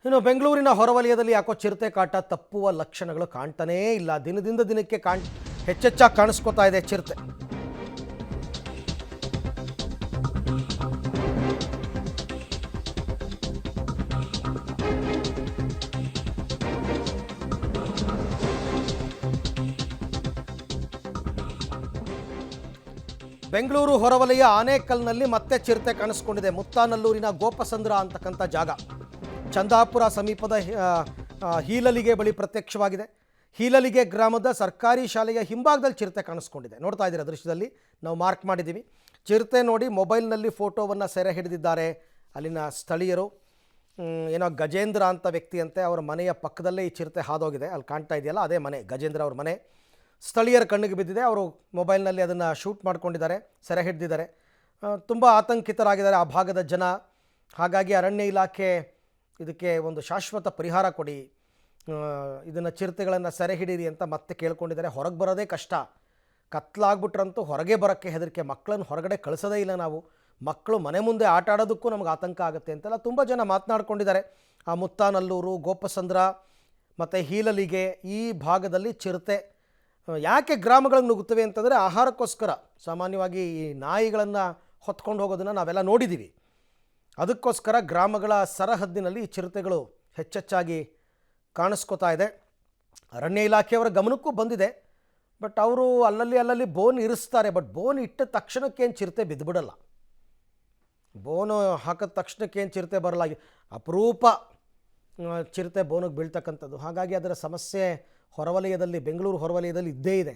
ಇನ್ನು ಬೆಂಗಳೂರಿನ ಹೊರವಲಯದಲ್ಲಿ ಯಾಕೋ ಚಿರತೆ ಕಾಟ ತಪ್ಪುವ ಲಕ್ಷಣಗಳು ಕಾಣ್ತಾನೇ ಇಲ್ಲ. ದಿನದಿಂದ ದಿನಕ್ಕೆ ಹೆಚ್ಚೆಚ್ಚಾಗಿ ಕಾಣಿಸ್ಕೊತಾ ಇದೆ ಚಿರತೆ. ಬೆಂಗಳೂರು ಹೊರವಲಯ ಆನೇಕಲ್ನಲ್ಲಿ ಮತ್ತೆ ಚಿರತೆ ಕಾಣಿಸ್ಕೊಂಡಿದೆ. ಮುತ್ತಾನಲ್ಲೂರಿನ ಗೋಪಸಂದ್ರ ಅಂತಕ್ಕಂಥ ಜಾಗ ಚಂದಾಪುರ ಸಮೀಪದ ಹೀಲಲಿಗೆ ಬಳಿ ಪ್ರತ್ಯಕ್ಷವಾಗಿದೆ. ಹೀಲಲಿಗೆ ಗ್ರಾಮದ ಸರ್ಕಾರಿ ಶಾಲೆಯ ಹಿಂಭಾಗದಲ್ಲಿ ಚಿರತೆ ಕಾಣಿಸ್ಕೊಂಡಿದೆ. ನೋಡ್ತಾ ಇದ್ದೀರಾ ದೃಶ್ಯದಲ್ಲಿ ನಾವು ಮಾರ್ಕ್ ಮಾಡಿದ್ದೀವಿ. ಚಿರತೆ ನೋಡಿ ಮೊಬೈಲ್ನಲ್ಲಿ ಫೋಟೋವನ್ನು ಸೆರೆ ಹಿಡಿದಿದ್ದಾರೆ ಅಲ್ಲಿನ ಸ್ಥಳೀಯರು. ಏನೋ ಗಜೇಂದ್ರ ಅಂತ ವ್ಯಕ್ತಿ ಅಂತೆ, ಅವರ ಮನೆಯ ಪಕ್ಕದಲ್ಲೇ ಈ ಚಿರತೆ ಹಾದೋಗಿದೆ. ಅಲ್ಲಿ ಕಾಣ್ತಾ ಇದೆಯಲ್ಲ ಅದೇ ಮನೆ, ಗಜೇಂದ್ರ ಅವ್ರ ಮನೆ. ಸ್ಥಳೀಯರ ಕಣ್ಣಿಗೆ ಬಿದ್ದಿದೆ. ಅವರು ಮೊಬೈಲ್ನಲ್ಲಿ ಅದನ್ನು ಶೂಟ್ ಮಾಡ್ಕೊಂಡಿದ್ದಾರೆ, ಸೆರೆ ಹಿಡಿದಿದ್ದಾರೆ. ತುಂಬ ಆತಂಕಿತರಾಗಿದ್ದಾರೆ ಆ ಭಾಗದ ಜನ. ಹಾಗಾಗಿ ಅರಣ್ಯ ಇಲಾಖೆ ಇದಕ್ಕೆ ಒಂದು ಶಾಶ್ವತ ಪರಿಹಾರ ಕೊಡಿ, ಇದನ್ನು ಚಿರತೆಗಳನ್ನು ಸೆರೆ ಹಿಡೀರಿ ಅಂತ ಮತ್ತೆ ಕೇಳ್ಕೊಂಡಿದ್ದಾರೆ. ಹೊರಗೆ ಬರೋದೇ ಕಷ್ಟ, ಕತ್ಲಾಗ್ಬಿಟ್ರಂತೂ ಹೊರಗೆ ಬರೋಕ್ಕೆ ಹೆದರಿಕೆ. ಮಕ್ಕಳನ್ನು ಹೊರಗಡೆ ಕಳಿಸೋದೇ ಇಲ್ಲ ನಾವು, ಮಕ್ಕಳು ಮನೆ ಮುಂದೆ ಆಟ ಆಡೋದಕ್ಕೂ ನಮಗೆ ಆತಂಕ ಆಗುತ್ತೆ ಅಂತೆಲ್ಲ ತುಂಬ ಜನ ಮಾತನಾಡ್ಕೊಂಡಿದ್ದಾರೆ. ಆ ಮುತ್ತಾನಲ್ಲೂರು, ಗೋಪಸಂದ್ರ ಮತ್ತು ಹೀಲಲಿಗೆ ಈ ಭಾಗದಲ್ಲಿ ಚಿರತೆ ಯಾಕೆ ಗ್ರಾಮಗಳಿಗೆ ನುಗ್ಗುತ್ತವೆ ಅಂತಂದರೆ ಆಹಾರಕ್ಕೋಸ್ಕರ. ಸಾಮಾನ್ಯವಾಗಿ ಈ ನಾಯಿಗಳನ್ನು ಹೊತ್ಕೊಂಡು ಹೋಗೋದನ್ನು ನಾವೆಲ್ಲ ನೋಡಿದ್ದೀವಿ. ಅದಕ್ಕೋಸ್ಕರ ಗ್ರಾಮಗಳ ಸರಹದ್ದಿನಲ್ಲಿ ಈ ಚಿರತೆಗಳು ಹೆಚ್ಚೆಚ್ಚಾಗಿ ಕಾಣಿಸ್ಕೋತಾ ಇದೆ. ಅರಣ್ಯ ಇಲಾಖೆಯವರ ಗಮನಕ್ಕೂ ಬಂದಿದೆ. ಬಟ್ ಅವರು ಅಲ್ಲಲ್ಲಿ ಬೋನ್ ಇರಿಸ್ತಾರೆ. ಬಟ್ ಬೋನ್ ಇಟ್ಟ ತಕ್ಷಣಕ್ಕೇನು ಚಿರತೆ ಬಿದ್ದುಬಿಡಲ್ಲ. ಬೋನು ಹಾಕಿದ ತಕ್ಷಣಕ್ಕೇನು ಚಿರತೆ ಬರಲ್ಲ. ಅಪರೂಪ ಚಿರತೆ ಬೋನಿಗೆ ಬೀಳ್ತಕ್ಕಂಥದ್ದು. ಹಾಗಾಗಿ ಅದರ ಸಮಸ್ಯೆ ಹೊರವಲಯದಲ್ಲಿ, ಬೆಂಗಳೂರು ಹೊರವಲಯದಲ್ಲಿ ಇದ್ದೇ ಇದೆ.